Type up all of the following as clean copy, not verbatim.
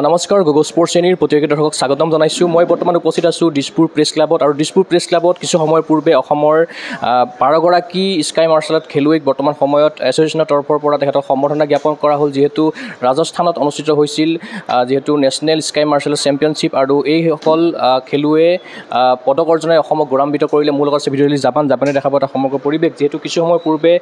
নমস্কাৰ Google sports শ্ৰেণীৰ প্ৰতিযোগী দৰ্শকক স্বাগতম জনাইছোঁ। মই বৰ্তমান উপস্থিত আছোঁ দিছপুৰ প্ৰেছ ক্লাবত আৰু দিছপুৰ প্ৰেছ ক্লাবত কিছু সময়ৰ পূৰ্বে অসমৰ 12গৰাকী স্কাই মাৰ্চেল আৰ্ট খেলুৱৈক বৰ্তমান সময়ত এছ'চিয়েশ্যনৰ তৰফৰ পৰা তেখেতক সম্বৰ্ধনা জ্ঞাপন কৰা হ'ল, যিহেতু ৰাজস্থানত অনুষ্ঠিত হৈছিল যিহেতু national Sqay martial art championship আৰু এইসকল খেলুৱৈয়ে পদক অৰ্জনে অসমক গৌৰৱান্বিত কৰিলে। মোৰ লগত আছে ভিডিঅ'লি জাপানে দেখাব এটা সমগ্ৰ পৰিৱেশ, যিহেতু কিছু সময় পূৰ্বে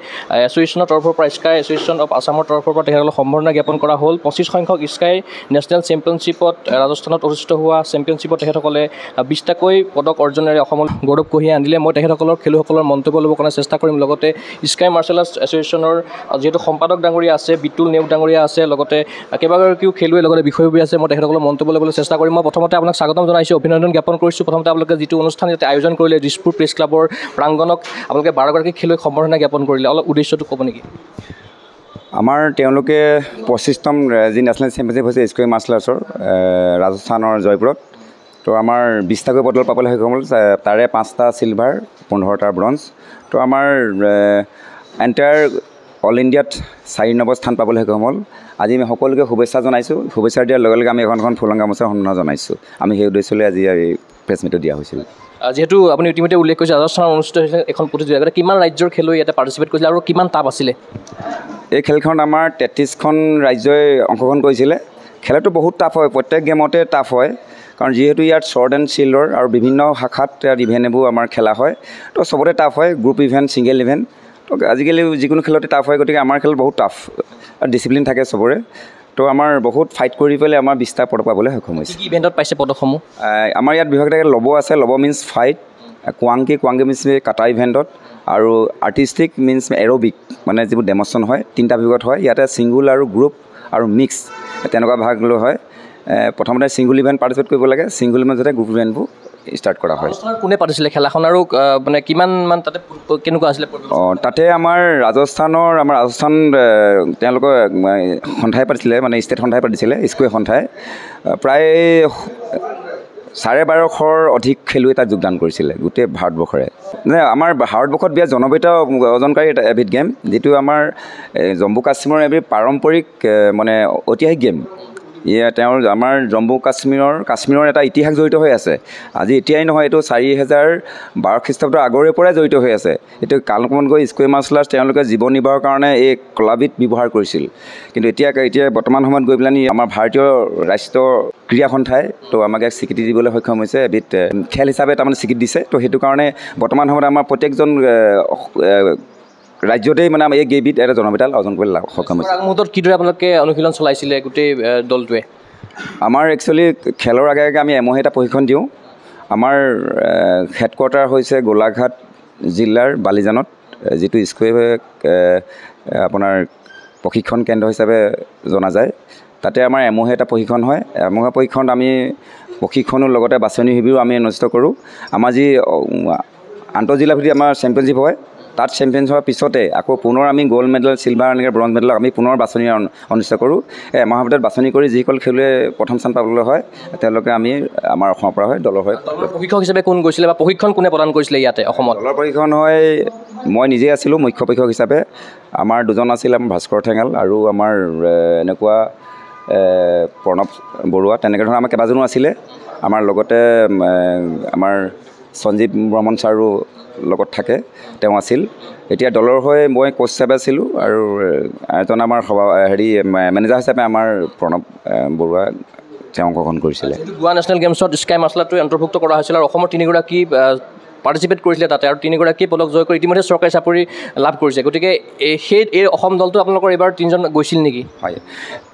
এছ'চিয়েশ্যনৰ তৰফৰ পৰা স্কাই এছ'চিয়েশ্যন অফ আছামৰ তৰফৰ পৰা তেখেতসকলক সম্বৰ্ধনা জ্ঞাপন কৰা হ'ল। 25 সংখ্যক স্কাই নেশ্যনেল চেম্পিয়নশ্বিপত ৰাজস্থানত অনুষ্ঠিত হোৱা চেম্পিয়নশ্বিপত তেখেতসকলে 20টাকৈ পদক অৰ্জনেৰে অসমত গৌৰৱ কঢ়িয়াই আনিলে। মই তেখেতসকলৰ খেলুৱৈসকলৰ মন্তব্য ল'বৰ কাৰণে চেষ্টা কৰিম। লগতে স্কাই মাৰ্চেল আৰ্টছ এছ'চিয়েশ্যনৰ যিহেতু সম্পাদক ডাঙৰীয়া আছে, বিতুল নেওগ ডাঙৰীয়া আছে, লগতে কেইবাগৰাকীও খেলুৱৈ লগতে বিষয়ববী আছে। মই তেখেতসকলৰ মন্তব্য ল'বলৈ চেষ্টা কৰিম। মই প্ৰথমতে আপোনাক স্বাগতম জনাইছোঁ, অভিনন্দন জ্ঞাপন কৰিছোঁ। প্ৰথমতে আপোনালোকে যিটো অনুষ্ঠান ইয়াতে আয়োজন কৰিলে দিছপুৰ প্ৰেছ ক্লাবৰ প্ৰাংগণক, আপোনালোকে 12গৰাকী খেলুৱৈক সম্বৰ্ধনা জ্ঞাপন কৰিলে, অলপ উদ্দেশ্যটো ক'ব নেকি? আমাৰ তেওঁলোকে 25তম যি নেশ্যনেল চেম্পিয়নশ্বিপ হৈছে স্কাই মাৰ্চেল আৰ্টছৰ ৰাজস্থানৰ জয়পুৰত, তো আমাৰ 20টাকৈ পদক পাবলৈ সক্ষম হ'ল। তাৰে 5টা চিলভাৰ, 15টা ব্ৰঞ্জ। তো আমাৰ এণ্টায়াৰ অল ইণ্ডিয়াত 4 নম্বৰ স্থান পাবলৈ সক্ষম হ'ল। আজি আমি সকলোকে শুভেচ্ছা জনাইছোঁ। শুভেচ্ছা দিয়াৰ লগে লগে আমি এখন ফুলাম গামোচাৰ সন্মান জনাইছোঁ। আমি সেই উদ্দেশ্যলৈ আজি এই প্ৰেছ মিটটো দিয়া হৈছিল। যিহেতু আপুনি ইতিমধ্যে উল্লেখ কৰিছে ৰাজস্থানত অনুষ্ঠিত হৈছে এখন প্ৰতিযোগিতা, কিমান ৰাজ্যৰ খেলুৱৈ ইয়াতে পাৰ্টিচিপেট কৰিছিলে আৰু কিমান টাফ আছিলে? এই খেলখনত আমাৰ 33খন ৰাজ্যই অংশগ্ৰহণ কৰিছিলে। খেলটো বহুত টাফ হয়, প্ৰত্যেক গেমতে টাফ হয়, কাৰণ যিহেতু ইয়াত শ্বৰ্ট এণ্ড চিল্ডৰ আৰু বিভিন্ন শাখাত ইয়াত ইভেণ্টবোৰ আমাৰ খেলা হয়। তো চবতে টাফ হয়, গ্ৰুপ ইভেণ্ট, ছিংগল ইভেণ্ট। তো আজিকালি যিকোনো খেলতে টাফ হয়, গতিকে আমাৰ খেল বহুত টাফ আৰু ডিচিপ্লিন থাকে চবৰে। তো আমাৰ বহুত ফাইট কৰি পেলাই আমাৰ 20টা পদক পাবলৈ সক্ষম হৈছে। কি ইভেণ্টত পাইছে পদকসমূহ? আমাৰ ইয়াত বিভাগ থাকে, লব আছে, লব মিনছ ফাইট, কোৱাংকি মিনছ কাটা ইভেণ্টত, আৰু আৰ্টিষ্টিক মিনছ এৰবিক, মানে যিবোৰ ডেমনষ্ট্ৰেশ্যন হয় 3টা বিভাগত হয়। ইয়াতে ছিংগুল আৰু গ্ৰুপ আৰু মিক্স তেনেকুৱা ভাগ লৈ হয়। প্ৰথমতে ছিংগুল ইভেণ্ট পাৰ্টিচিপেট কৰিব লাগে, ছিংগুল ইভেণ্টতে গ্ৰুপ ইভেণ্টবোৰ ষ্টাৰ্ট কৰা হয়। কোনে পাতিছিলে খেলাখন আৰু মানে কিমানমান তাতে কেনেকুৱা আছিলে? তাতে আমাৰ ৰাজস্থান তেওঁলোকৰ সন্থাই পাতিছিলে, মানে ষ্টেট সন্থাই পাতিছিলে, স্কুৱে সন্থাই। প্ৰায় 1250ৰ অধিক খেলুৱৈ তাত যোগদান কৰিছিলে গোটেই ভাৰতবৰ্ষৰে। আমাৰ ভাৰতবৰ্ষত বিৰাট জনপ্ৰিয়তা অৰ্জনকাৰী এটা এবিধ গেম, যিটো আমাৰ জম্মু কাশ্মীৰৰ এবিধ পাৰম্পৰিক মানে ঐতিহাসিক গেম। আমাৰ জম্মু কাশ্মীৰৰ এটা ইতিহাস জড়িত হৈ আছে। আজি এতিয়াই নহয়, এইটো 4012 খ্ৰীষ্টাব্দৰ আগৰে পৰাই জড়িত হৈ আছে। এইটো কালক্ৰমত গৈ স্কাই মাৰ্চেল আৰ্টছ তেওঁলোকে জীৱন নিৰ্বাহৰ কাৰণে এই কলাবিধ ব্যৱহাৰ কৰিছিল। কিন্তু এতিয়া বৰ্তমান সময়ত গৈ পেলাই আমাৰ ভাৰতীয় ৰাষ্ট্ৰীয় ক্ৰীড়া সন্থাই তো আমাক এক স্বীকৃতি দিবলৈ সক্ষম হৈছে, এবিধ খেল হিচাপে তাৰমানে স্বীকৃতি দিছে। তো সেইটো কাৰণে বৰ্তমান সময়ত আমাৰ প্ৰত্যেকজন ৰাজ্যতেই মানে এই গেমবিধ এটা জনপ্ৰিয়তা অৰ্জন কৰিবলৈ সক্ষম হৈছে। মুহূৰ্তত কিদৰে আপোনালোকে অনুশীলন চলাইছিলে গোটেই দলটোৱে? আমাৰ একচুৱেলি খেলৰ আগে আগে আমি এমহীয়া এটা প্ৰশিক্ষণ দিওঁ। আমাৰ হেডকোৱাৰ্টাৰ হৈছে গোলাঘাট জিলাৰ বালিজানত, যিটো স্কুৱে আপোনাৰ প্ৰশিক্ষণ কেন্দ্ৰ হিচাপে জনা যায়। তাতে আমাৰ এমহীয়া এটা প্ৰশিক্ষণ হয়। এমহীয়া প্ৰশিক্ষণত আমি প্ৰশিক্ষণৰ লগতে বাছনি শিবিৰো আমি অনুষ্ঠিত কৰোঁ। আমাৰ যি আন্তঃজিলা ভিত্তিক আমাৰ চেম্পিয়নশ্বিপ হয়, তাত চেম্পিয়ন হোৱাৰ পিছতে আকৌ পুনৰ আমি গ'ল্ড মেডেল, চিলভাৰ এনেকৈ ব্ৰঞ্জ মেডেলক আমি পুনৰ বাছনি অনুষ্ঠিত কৰোঁ। এই এমাহৰ ভিতৰত বাছনি কৰি যিসকল খেলুৱৈ প্ৰথম স্থান পাবলৈ হয়, তেওঁলোকে আমাৰ অসমৰ পৰা হয়, দলৰ হয়। প্ৰশিক্ষক হিচাপে কোন গৈছিলে বা প্ৰশিক্ষণ কোনে প্ৰদান কৰিছিলে ইয়াতে অসমত? দলৰ প্ৰশিক্ষণ হয় মই নিজেই আছিলোঁ মুখ্য প্ৰশিক্ষক হিচাপে। আমাৰ দুজন আছিল, আমাৰ ভাস্কৰ ঠেঙাল আৰু আমাৰ এনেকুৱা প্ৰণৱ বৰুৱা, তেনেকৈ ধৰণৰ আমাৰ কেইবাজনো আছিলে। আমাৰ লগতে আমাৰ সঞ্জীৱ বৰ্মন ছাৰো লগত থাকে, তেওঁ আছিল। এতিয়া দলৰ হৈ মই কোচ হিচাপে আছিলোঁ আৰু এজন আমাৰ মেনেজাৰ হিচাপে আমাৰ প্ৰণৱ বৰুৱা তেওঁ অংশগ্ৰহণ কৰিছিলে। গোৱা নেশ্যনেল গেমছত স্কাই মাৰ্চেল আৰ্টটো অন্তৰ্ভুক্ত কৰা হৈছিল আৰু অসমৰ 3গৰাকী পাৰ্টিচিপেট কৰিছিলে তাতে, আৰু 3গৰাকীয়ে পদক জয় কৰি ইতিমধ্যে চৰকাৰী চাকৰি লাভ কৰিছে। গতিকে এই অসম দলটো আপোনালোকৰ এইবাৰ 3জন গৈছিল নেকি? হয়,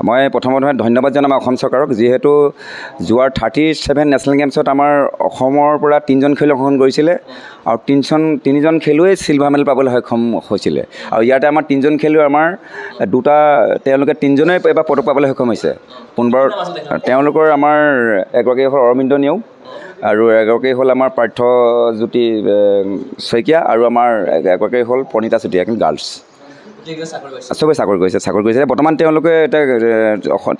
মই প্ৰথমতে ধন্যবাদ জনাম অসম চৰকাৰক, যিহেতু যোৱাৰ 37 নেশ্যনেল গেমছত আমাৰ অসমৰ পৰা 3জন খেলুৱৈ অংশগ্ৰহণ কৰিছিলে আৰু 3জন খেলুৱৈ চিলভাৰ মেডেল পাবলৈ সক্ষম হৈছিলে। আৰু ইয়াতে আমাৰ 3জন খেলুৱৈ আমাৰ তেওঁলোকে 3জনে এবাৰ পদক পাবলৈ সক্ষম হৈছে। পুনবাৰ তেওঁলোকৰ আমাৰ এগৰাকী হ'ল অৰবিন্দ নেওগ আৰু এগৰাকী হ'ল আমাৰ পাৰ্থজ্যোতি শইকীয়া আৰু আমাৰ এগৰাকী হ'ল প্ৰণীতা চুতীয়া, গাৰ্লছ। চবেই চাকৰি কৰিছে বৰ্তমান তেওঁলোকে এতিয়া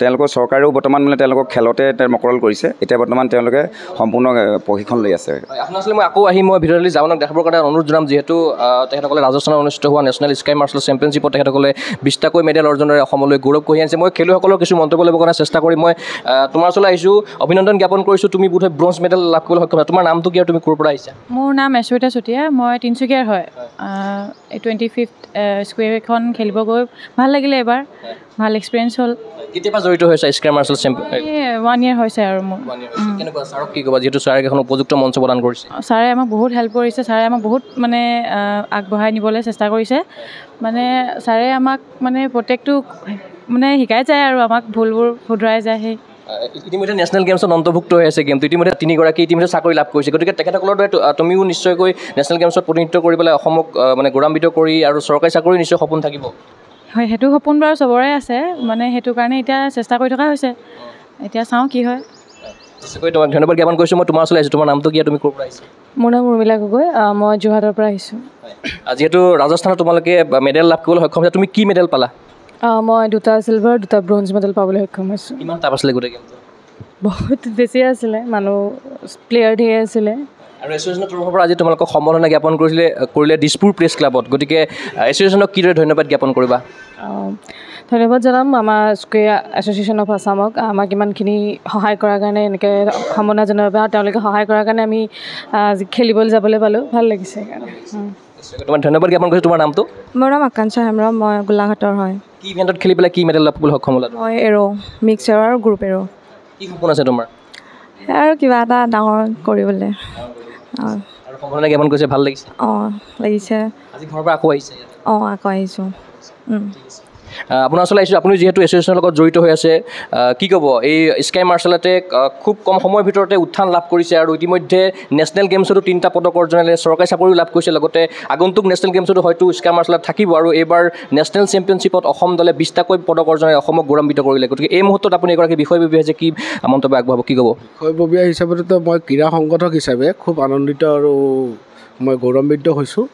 তেওঁলোকৰ চৰকাৰেও বৰ্তমান মানে তেওঁলোকক খেলতে মকৰল কৰিছে এতিয়া বৰ্তমান তেওঁলোকে সম্পূৰ্ণ প্ৰশিক্ষণ লৈ আছে আপোনাৰ আচলতে মই আকৌ আহি মই ভিডিঅ'লৈ যাবলৈ দেখাবৰ কাৰণে অনুৰোধ জনাম যিহেতু তেখেতসকলে ৰাজস্থানত অনুষ্ঠিত হোৱা নেশ্যনেল স্কাই মাৰ্চেল চেম্পিয়নশ্বিপত তেখেতসকলে 20টাকৈ মেডেল অৰ্জনেৰে অসমলৈ গৌৰৱ কঢ়িয়াই আনিছে মই খেলুৱৈসকলৰ কিছু মন্তব্য ল'বৰ কাৰণে চেষ্টা কৰি মই তোমাৰ ওচৰলৈ আহিছোঁ অভিনন্দন জ্ঞাপন কৰিছোঁ তুমি বোধহয় ব্ৰঞ্জ মেডেল লাভ কৰিবলৈ সক্ষম তোমাৰ নামটো কি আৰু তুমি ক'ৰ পৰা আহিছা মোৰ নাম এশ্বৰিতা চুতীয়া মই তিনিচুকীয়াৰ হয় 25th স্কুৱেৰখন খেলিব গৈ ভাল লাগিলে এবাৰ ভাল এক্সপিৰিয়েঞ্চ হ'ল কেতিয়াবা জড়িত হৈছে স্কাই মাৰ্চেল চেম্পিয়ন 1 year হৈছে আৰু মোৰ কেনেকুৱা ছাৰক কি ক'বা যিহেতু ছাৰে এখন উপযুক্ত মঞ্চ প্ৰদান কৰিছে ছাৰে আমাক বহুত হেল্প কৰিছে ছাৰে আমাক বহুত মানে আগবঢ়াই নিবলৈ চেষ্টা কৰিছে মানে ছাৰে আমাক মানে প্ৰত্যেকটো মানে শিকাই যায় আৰু আমাক ভুলবোৰ শুধৰাই যায় সেই ইতিমধ্যে নেশ্যনেল গেমছত অন্তৰ্ভুক্ত হৈ আছে গেমটো ইতিমধ্যে 3গৰাকী ইতিমধ্যে চাকৰি লাভ কৰিছে গতিকে তেখেতসকলৰ দৰে তুমিও নিশ্চয়কৈ নেশ্যনেল গেমছত প্ৰতিনিধিত্ব কৰি পেলাই অসমক মানে গৌৰৱান্বিত কৰি আৰু চৰকাৰী চাকৰি নিশ্চয় সপোন থাকিব হয় সেইটো সপোন বাৰু চবৰে আছে মানে সেইটো কাৰণে এতিয়া চেষ্টা কৰি থকা হৈছে এতিয়া চাওঁ কি হয় নিশ্চয়কৈ তোমাক ধন্যবাদ জ্ঞাপন কৰিছোঁ মই তোমাৰ ওচৰলৈ আহিছোঁ তোমাৰ নামটো কি তুমি ক'ৰ পৰা আহিছা মোৰ নাম উৰ্মিলা গগৈ মই যোৰহাটৰ পৰা আহিছোঁ যিহেতু ৰাজস্থানত তোমালোকে মেডেল লাভ কৰিবলৈ সক্ষম হৈছে তুমি কি মেডেল পালা মই 2টা চিলভাৰ 2টা ব্ৰঞ্জ মেডেল পাবলৈ সক্ষম হৈছোঁ কিমান টাপ আছিলে গোটেই গেমটো বহুত বেছি আছিলে মানুহ প্লেয়াৰ ধেৰ আছিলে আৰু এছ'চিয়েশ্যনৰ তৰফৰ পৰা আজি তোমালোকক সম্বৰ্ধনা জ্ঞাপন কৰিলে দিছপুৰ প্ৰেছ ক্লাবত গতিকে এছ'চিয়েশ্যনক কিদৰে ধন্যবাদ জ্ঞাপন কৰিবা ধন্যবাদ জনাম আমাৰ স্কুৱেৰ এছ'চিয়েশ্যন অফ আছামক আমাক ইমানখিনি সহায় কৰাৰ কাৰণে এনেকৈ সম্বৰ্ধনা জনাব আৰু তেওঁলোকে সহায় কৰাৰ কাৰণে আমি খেলিবলৈ যাবলৈ পালোঁ ভাল লাগিছে সেইকাৰণে তোমাৰ ধন্যবাদ জ্ঞাপন কৰিছোঁ তোমাৰ নামটো মোৰ নাম আকাংক্ষা হেমব্ৰম মই গোলাঘাটৰ হয় কি ইভেণ্টত খেলি পেলাই কি মেডেল লাভ কৰিবলৈ সক্ষম হ'লা মই মিক্স এৰ' আৰু গ্ৰুপ এৰ' কি সপোন আছে তোমাৰ আৰু কিবা এটা ডাঙৰ কৰিবলৈ আৰু সম্বৰ্ধনা জ্ঞাপন কৰিছে ভাল লাগিছে লাগিছে আজি ঘৰৰ পৰা আকৌ আহিছে আকৌ আহিছোঁ আপোনাৰ ওচৰলৈ আহিছোঁ আপুনি যিহেতু এছ'চিয়েশ্যনৰ লগত জড়িত হৈ আছে কি ক'ব এই স্কাই মাৰ্চেল আৰ্টে খুব কম সময়ৰ ভিতৰতে উত্থান লাভ কৰিছে আৰু ইতিমধ্যে নেশ্যনেল গেমছতো 3টা পদক অৰ্জনেৰে চৰকাৰী চাকৰিও লাভ কৰিছে লগতে আগন্তুক নেশ্যনেল গেমছতো হয়তো স্কাই মাৰ্চেল আৰ্ট থাকিব আৰু এইবাৰ নেশ্যনেল চেম্পিয়নশ্বিপত অসম দলে 20টাকৈ পদক অৰ্জনেৰে অসমক গৌৰৱান্বিত কৰিলে গতিকে এই মুহূৰ্তত আপুনি এগৰাকী বিষয়ববীয়া যে কি মন্তব্য আগবঢ়াব কি ক'ব বিষয়ববীয়া হিচাপেতো মই ক্ৰীড়া সংগঠক হিচাপে খুব আনন্দিত আৰু মই গৌৰৱান্বিত হৈছোঁ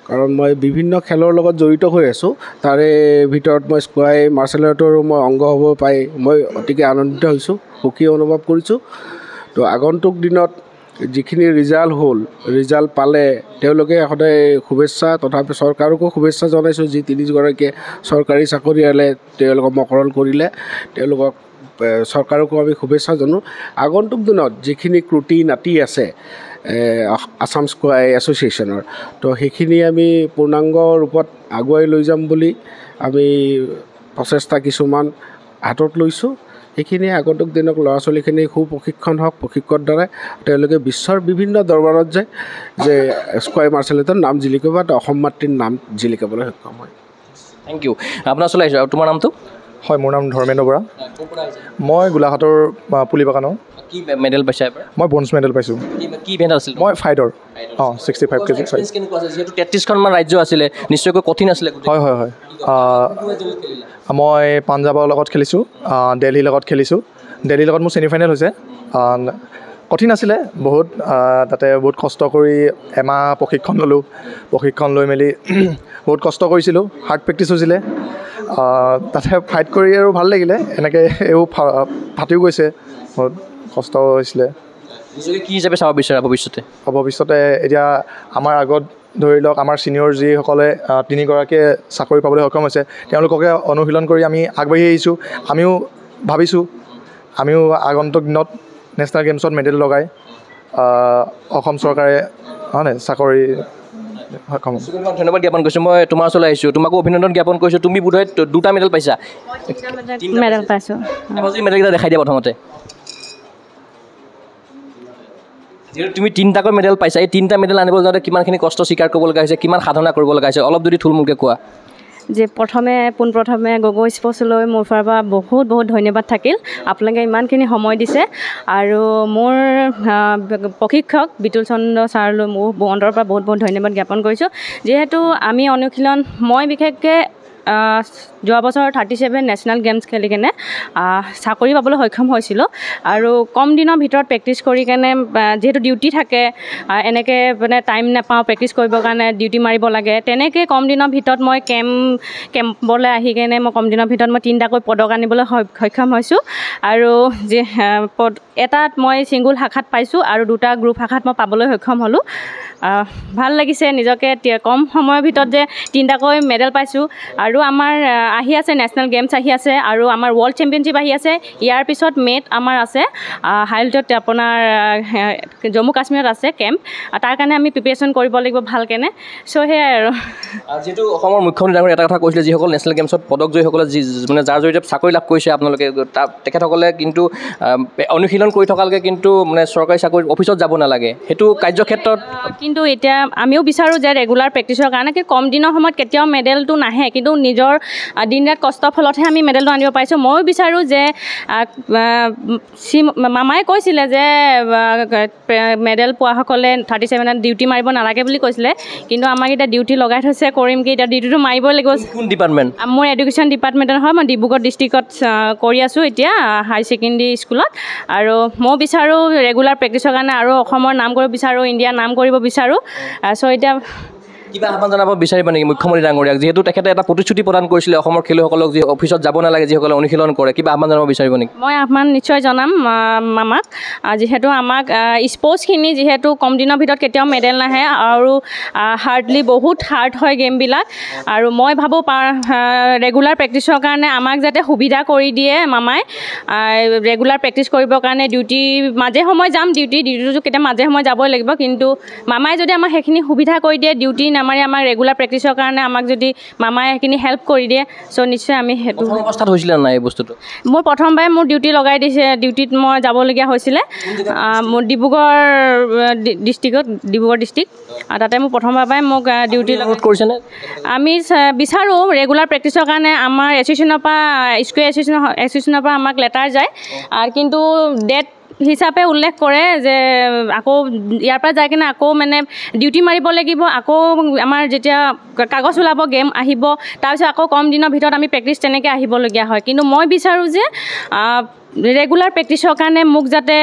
কাৰণ মই বিভিন্ন খেলৰ লগত জড়িত হৈ আছোঁ তাৰে ভিতৰত মই স্কাই মাৰ্চেল আৰ্টৰো মই অংগ হ'ব পাই মই অতিকে আনন্দিত হৈছোঁ সুখী অনুভৱ কৰিছোঁ তো আগন্তুক দিনত যিখিনি ৰিজাল্ট পালে তেওঁলোকে সদায় শুভেচ্ছা তথাপি চৰকাৰকো শুভেচ্ছা জনাইছোঁ যি 3গৰাকীয়ে চৰকাৰী চাকৰিয়ালে তেওঁলোকক মকৰল কৰিলে তেওঁলোকক চৰকাৰকো আমি শুভেচ্ছা জনাওঁ আগন্তুক দিনত যিখিনি ক্ৰুটি নাতি আছে আছাম স্কাই এছ'চিয়েশ্যনৰ তো সেইখিনি আমি পূৰ্ণাংগ ৰূপত আগুৱাই লৈ যাম বুলি আমি প্ৰচেষ্টা কিছুমান হাতত লৈছোঁ সেইখিনি আগন্তুক দিনক ল'ৰা ছোৱালীখিনি সুপ্ৰশিক্ষণ হওক প্ৰশিক্ষণ দ্বাৰা তেওঁলোকে বিশ্বৰ বিভিন্ন দৰবাৰত যায় যে স্কাই মাৰ্চেল আৰ্টৰ নাম জিলিকাব বা অসম মাতৃৰ নাম জিলিকাবলৈ সক্ষম হয় থেংক ইউ আপোনাৰ ওচৰলৈ আহিছোঁ আৰু তোমাৰ নামটো হয় মোৰ নাম ধৰ্মেন্দ্ৰ বৰা মই গোলাঘাটৰ পুলিবাগানৰ কি মেডেল পাইছা এবাৰ মই ব্ৰঞ্জ মেডেল পাইছোঁ কি ইভেণ্ট আছিল মই ফাইটৰ 65 কেজি কেনেকুৱা আছিল যিহেতু 33খনমান ৰাজ্য আছিলে নিশ্চয়কৈ কঠিন আছিলে হয় মই পাঞ্জাৱৰ লগত খেলিছোঁ দিল্লীৰ লগত খেলিছোঁ দিল্লীৰ লগত মোৰ ছেমিফাইনেল হৈছে কঠিন আছিলে বহুত তাতে বহুত কষ্ট কৰি এমাহ প্ৰশিক্ষণ ল'লোঁ প্ৰশিক্ষণ লৈ মেলি বহুত কষ্ট কৰিছিলোঁ হাৰ্ড প্ৰেক্টিছ হৈছিলে তাতে ফাইট কৰি আৰু ভাল লাগিলে এনেকৈ এইবোৰ ফাটিও গৈছে বহুত কষ্ট হৈছিলে কি হিচাপে চাব বিচাৰা ভৱিষ্যতে এতিয়া আমাৰ আগত ধৰি লওক আমাৰ ছিনিয়ৰ যিসকলে 3গৰাকীয়ে চাকৰি পাবলৈ সক্ষম হৈছে তেওঁলোককে অনুশীলন কৰি আমি আগবাঢ়ি আহিছোঁ আমিও ভাবিছোঁ আমিও আগন্তুক দিনত নেশ্যনেল গেমছত মেডেল লগাই অসম চৰকাৰে হয়নে চাকৰি সক্ষম ধন্যবাদ জ্ঞাপন কৰিছোঁ মই তোমাৰ ওচৰলৈ আহিছোঁ তোমাকো অভিনন্দন জ্ঞাপন কৰিছোঁ তুমি বোধহয় 2টা মেডেল পাইছা মেডেল পাইছোঁ মেডেলকেইটা দেখাই দিয়া প্ৰথমতে যিহেতু তুমি 3টাকৈ মেডেল পাইছা এই 3টা মেডেল আনিবলৈ যাওঁতে কিমানখিনি কষ্ট স্বীকাৰ কৰিব লগা হৈছে কিমান সাধনা কৰিব লগা হৈছে অলপ যদি থুলমূলকৈ কোৱা যে পোনপ্ৰথমে গগৈ স্পৰ্টছলৈ মোৰ ফালৰ পৰা বহুত ধন্যবাদ থাকিল আপোনালোকে ইমানখিনি সময় দিছে আৰু মোৰ প্ৰশিক্ষক বিতুল চন্দ্ৰ ছাৰলৈ মোৰ অন্তৰৰ পৰা বহুত ধন্যবাদ জ্ঞাপন কৰিছোঁ যিহেতু আমি অনুশীলন মই বিশেষকৈ যোৱা বছৰ 37 নেশ্যনেল গেমছ খেলি কেনে চাকৰি পাবলৈ সক্ষম হৈছিলোঁ আৰু কম দিনৰ ভিতৰত প্ৰেক্টিছ কৰি কেনে যিহেতু ডিউটি থাকে এনেকৈ মানে টাইম নাপাওঁ প্ৰেক্টিছ কৰিবৰ কাৰণে ডিউটি মাৰিব লাগে তেনেকৈ কম দিনৰ ভিতৰত মই কেম্পলৈ আহি কেনে মই কম দিনৰ ভিতৰত মই 3টাকৈ পদক আনিবলৈ সক্ষম হৈছোঁ আৰু এটাত মই ছিংগুল শাখাত পাইছোঁ আৰু 2টা গ্ৰুপ শাখাত মই পাবলৈ সক্ষম হ'লোঁ ভাল লাগিছে নিজকে কম সময়ৰ ভিতৰত যে 3টাকৈ মেডেল পাইছোঁ আৰু আমাৰ আহি আছে নেশ্যনেল গেমছ আহি আছে আৰু আমাৰ ৱৰ্ল্ড চেম্পিয়নশ্বিপ আহি আছে ইয়াৰ পিছত মে'ত আমাৰ আছে হাইলাইটত আপোনাৰ জম্মু কাশ্মীৰত আছে কেম্প তাৰ কাৰণে আমি প্ৰিপেৰেশ্যন কৰিব লাগিব ভালকেনে চ' সেয়াই আৰু যিহেতু অসমৰ মুখ্যমন্ত্ৰী ডাঙৰীয়াই এটা কথা কৈছিলে যিসকল নেশ্যনেল গেমছত পদক জয়ীসকলে মানে যাৰ জৰিয়তে চাকৰি লাভ কৰিছে আপোনালোকে তেখেতসকলে কিন্তু অনুশীলন কৰি থকালৈকে কিন্তু মানে চৰকাৰী চাকৰি অফিচত যাব নালাগে সেইটো কাৰ্যক্ষেত্ৰত কিন্তু এতিয়া আমিও বিচাৰোঁ যে ৰেগুলাৰ প্ৰেক্টিছৰ কাৰণে কি কম দিনৰ সময়ত কেতিয়াও মেডেলটো নাহে কিন্তু নিজৰ দিন ৰাত কষ্টৰ ফলতহে আমি মেডেলটো আনিব পাৰিছোঁ ময়ো বিচাৰোঁ যে মামাই কৈছিলে যে মেডেল পোৱাসকলে 37ত ডিউটি মাৰিব নালাগে বুলি কৈছিলে কিন্তু আমাক এতিয়া ডিউটি লগাই থৈছে কৰিম কি এতিয়া ডিউটিটো মাৰিবই লাগিব কোন ডিপাৰ্টমেণ্ট মোৰ এডুকেশ্যন ডিপাৰ্টমেণ্টৰ হয় মই ডিব্ৰুগড় ডিষ্ট্ৰিক্টত কৰি আছোঁ এতিয়া হাই ছেকেণ্ডেৰী স্কুলত আৰু মই বিচাৰোঁ ৰেগুলাৰ প্ৰেক্টিছৰ কাৰণে আৰু অসমৰ নাম কৰিব বিচাৰোঁ ইণ্ডিয়াৰ নাম কৰিব বিচাৰোঁ চ' এতিয়া কিবা আহ্বান জনাব বিচাৰিব নেকি মুখ্যমন্ত্ৰী ডাঙৰীয়াক যিহেতু তেখেতে এটা প্ৰতিশ্ৰুতি প্ৰদান কৰিছিলে অসমৰ খেলুৱৈসকলক যি অফিচত যাব নালাগে যিসকলে অনুশীলন কৰে কিবা আহ্বান জনাব বিচাৰিব নেকি মই আহ্বান নিশ্চয় জনাম মামাক যিহেতু আমাক স্পৰ্টছখিনি যিহেতু কম দিনৰ ভিতৰত কেতিয়াও মেডেল নাহে আৰু হাৰ্ডলি বহুত হাৰ্ড হয় গেমবিলাক আৰু মই ভাবোঁ ৰেগুলাৰ প্ৰেক্টিছৰ কাৰণে আমাক যাতে সুবিধা কৰি দিয়ে মামাই ৰেগুলাৰ প্ৰেক্টিছ কৰিবৰ কাৰণে ডিউটি মাজে সময় যাম ডিউটিটো কেতিয়া মাজে সময় যাবই লাগিব কিন্তু মামাই যদি আমাক সেইখিনি সুবিধা কৰি দিয়ে ডিউটি নামাৰি আমাক ৰেগুলাৰ প্ৰেক্টিছৰ কাৰণে আমাক যদি মামাই সেইখিনি হেল্প কৰি দিয়ে চ' নিশ্চয় আমি সেইটো অৱস্থাত হৈছিলে নাই এই বস্তুটো মোৰ প্ৰথমবাৰে মোৰ ডিউটি লগাই দিছে ডিউটিত মই যাবলগীয়া হৈছিলে মোৰ ডিব্ৰুগড় ডিষ্ট্ৰিক্ট তাতে মোৰ প্ৰথমবাৰৰ পৰাই মোক ডিউটি কৰিছেনে আমি বিচাৰোঁ ৰেগুলাৰ প্ৰেক্টিছৰ কাৰণে আমাৰ এছ'চিয়েশ্যনৰ পৰা স্কুল এছ'চিয়েশ্যনৰ পৰা আমাক লেটাৰ যায় কিন্তু ডেট হিচাপে উল্লেখ কৰে যে আকৌ ইয়াৰ পৰা যাই কিনে আকৌ মানে ডিউটি মাৰিব লাগিব আকৌ আমাৰ যেতিয়া কাগজ ওলাব গেম আহিব তাৰপিছত আকৌ কম দিনৰ ভিতৰত আমি প্ৰেক্টিছ তেনেকৈ আহিবলগীয়া হয় কিন্তু মই বিচাৰোঁ যে ৰেগুলাৰ প্ৰেক্টিছৰ কাৰণে মোক যাতে